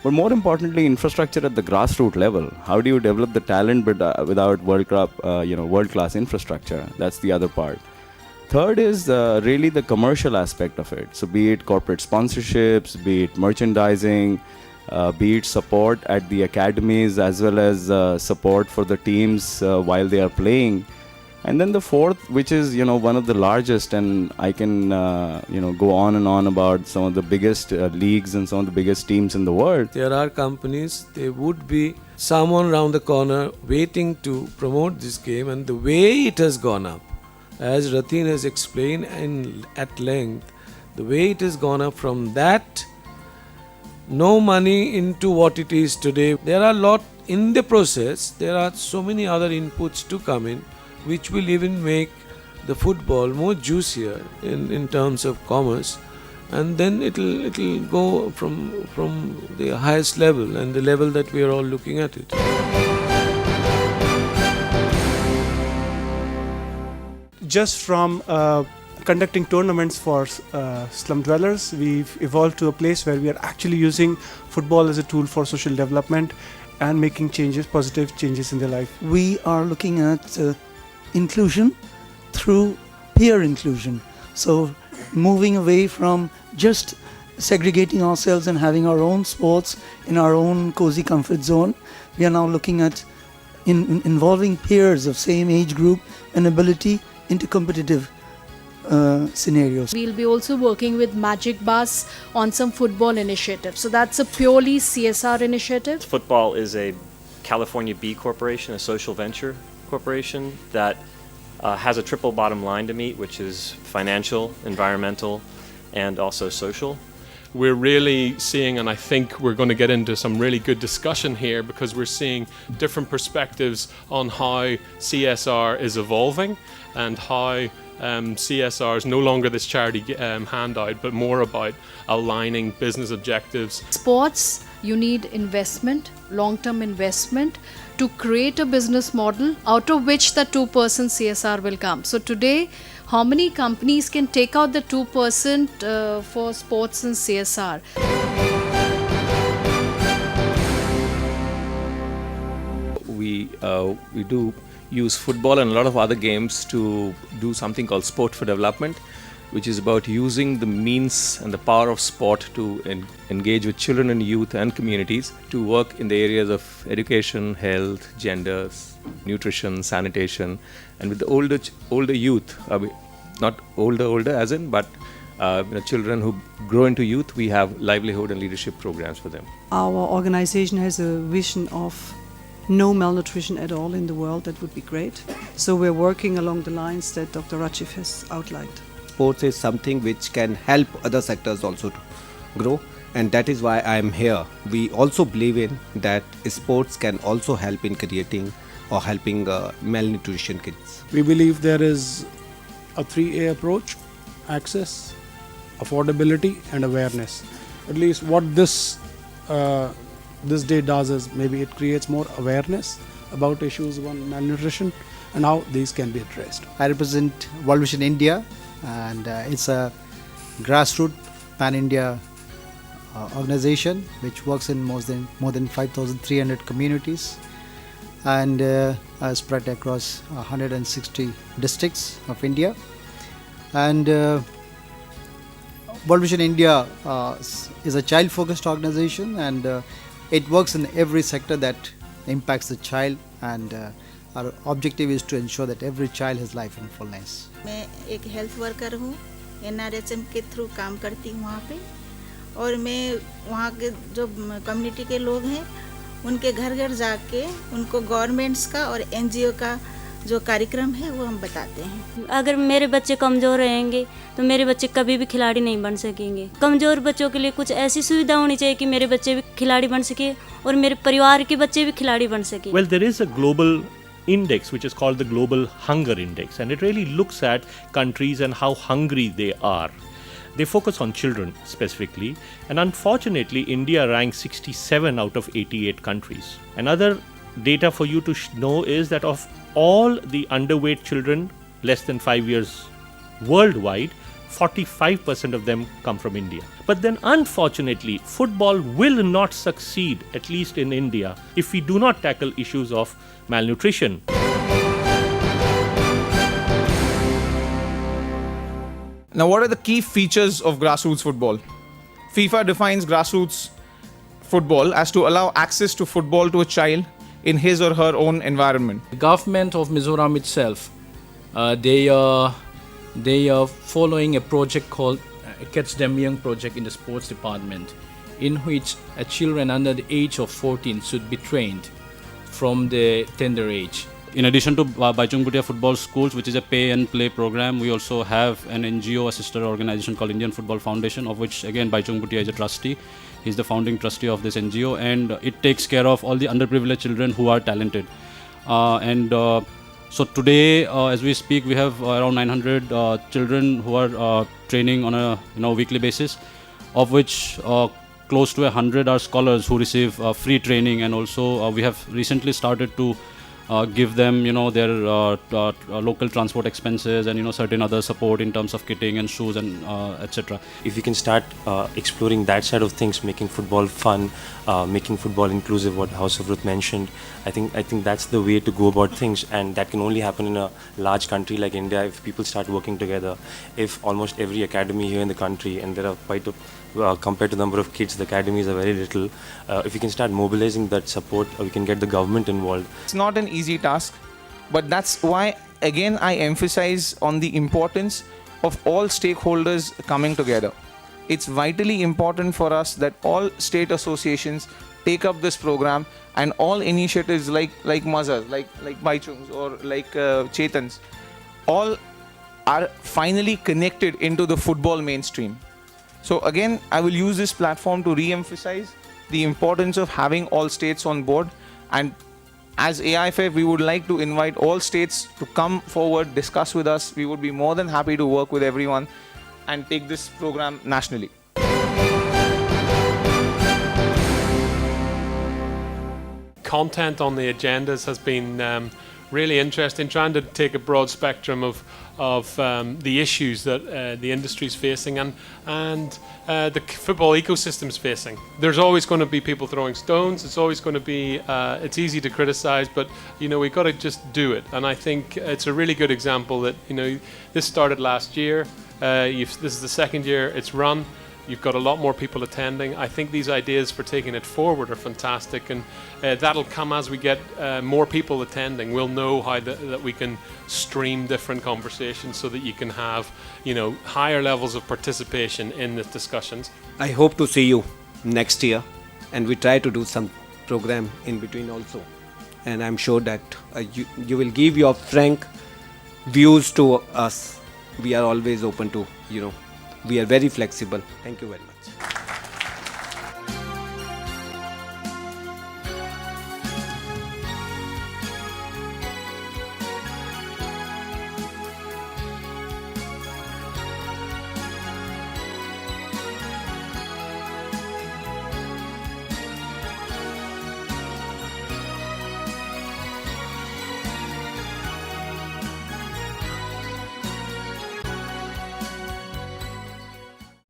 But more importantly, infrastructure at the grassroots level. How do you develop the talent without world-class infrastructure? That's the other part. Third is really the commercial aspect of it. So be it corporate sponsorships, be it merchandising, be it support at the academies, as well as support for the teams while they are playing. And then the fourth, which is one of the largest, and I can go on and on about some of the biggest leagues and some of the biggest teams in the world. There are companies, there would be someone around the corner waiting to promote this game, and the way it has gone up, as Ratin has explained at length, the way it has gone up from that no money into what it is today. There are a lot in the process. There are so many other inputs to come in, which will even make the football more juicier in terms of commerce, and then it'll go from the highest level and the level that we are all looking at it. Just from conducting tournaments for slum dwellers, we've evolved to a place where we are actually using football as a tool for social development and making changes, positive changes in their life. We are looking at inclusion through peer inclusion. So moving away from just segregating ourselves and having our own sports in our own cozy comfort zone, we are now looking at involving peers of same age group and ability into competitive scenarios. We'll be also working with Magic Bus on some football initiatives. So that's a purely CSR initiative. Football is a California B Corporation, a social venture corporation that has a triple bottom line to meet, which is financial, environmental, and also social. We're really seeing, and I think we're going to get into some really good discussion here, because we're seeing different perspectives on how CSR is evolving and how CSR is no longer this charity handout, but more about aligning business objectives. Sports, you need investment, long-term investment, to create a business model out of which the 2% CSR will come. So today, how many companies can take out the 2% for sports and CSR? We do use football and a lot of other games to do something called Sport for Development, which is about using the means and the power of sport to engage with children and youth and communities to work in the areas of education, health, gender, nutrition, sanitation, and with the older youth, not older as in, but children who grow into youth, we have livelihood and leadership programs for them. Our organization has a vision of no malnutrition at all in the world. That would be great. So we're working along the lines that Dr. Rachiv has outlined. Sports is something which can help other sectors also to grow, and that is why I am here. We also believe in that sports can also help in creating or helping malnutrition kids. We believe there is a 3A approach: access, affordability, and awareness. At least what this day does is maybe it creates more awareness about issues on malnutrition and how these can be addressed. I represent World Vision India, and it's a grassroots pan-India organization which works in more than 5,300 communities and spread across 160 districts of India. And World Vision India is a child-focused organization, and it works in every sector that impacts the child, and our objective is to ensure that every child has life in fullness. मैं एक health worker हूँ, NRHM के through काम करती हूँ वहाँ पे, और मैं वहाँ के जो कम्युनिटी के लोग हैं उनके घर घर जाके उनको गवर्नमेंट्स का और NGO का जो कार्यक्रम है वो हम बताते हैं। अगर मेरे बच्चे कमज़ोर रहेंगे तो मेरे बच्चे कभी भी खिलाड़ी नहीं बन सकेंगे। कमज़ोर बच्चों के लिए कुछ ऐसी सुविधा होनी चाहिए कि मेरे बच्चे भी खिलाड़ी बन सके और मेरे परिवार के बच्चे भी खिलाड़ी बन सके। Well, there is a global index which is called the Global Hunger Index, and it really looks at countries and how hungry they are. They focus on children specifically, and unfortunately India ranks 67 out of 88 countries. Another data for you to know is that of all the underweight children less than 5 years worldwide, 45% of them come from India. But then unfortunately, football will not succeed, at least in India, if we do not tackle issues of malnutrition. Now, what are the key features of grassroots football? FIFA defines grassroots football as to allow access to football to a child in his or her own environment. The government of Mizoram itself, they are following a project called Catch Them Young project in the sports department, in which children under the age of 14 should be trained from the tender age. In addition to Baichung Bhutia Football Schools, which is a pay and play program, we also have an NGO, a sister organization called Indian Football Foundation, of which again Baichung Bhutia is a trustee. He's the founding trustee of this NGO, and it takes care of all the underprivileged children who are talented. So today, as we speak, we have around 900 children who are training on a weekly basis, of which close to 100 are scholars who receive free training, and also we have recently started to give them their local transport expenses and certain other support in terms of kitting and shoes and etc. If we can start exploring that side of things, making football fun, making football inclusive, what House of Ruth mentioned, I think that's the way to go about things, and that can only happen in a large country like India if people start working together. If almost every academy here in the country, and there are quite a compared to the number of kids, the academies are very little. If we can start mobilizing that support, we can get the government involved. It's not an easy task, but that's why again I emphasize on the importance of all stakeholders coming together. It's vitally important for us that all state associations take up this program, and all initiatives like Mazars, like Baichung's or like Chetan's, all are finally connected into the football mainstream. So again, I will use this platform to re-emphasize the importance of having all states on board, and as AIFF, we would like to invite all states to come forward, discuss with us. We would be more than happy to work with everyone and take this program nationally. Content on the agendas has been really interesting, trying to take a broad spectrum of the issues that the industry is facing and the football ecosystem is facing. There's always going to be people throwing stones. It's always going to be, it's easy to criticize, but we've got to just do it. And I think it's a really good example that this started last year. This is the second year it's run. You've got a lot more people attending. I think these ideas for taking it forward are fantastic, and that'll come as we get more people attending. We'll know how that we can stream different conversations so that you can have higher levels of participation in the discussions. I hope to see you next year, and we try to do some program in between also, and I'm sure that you will give your frank views to us. We are always open to we are very flexible. Thank you very much.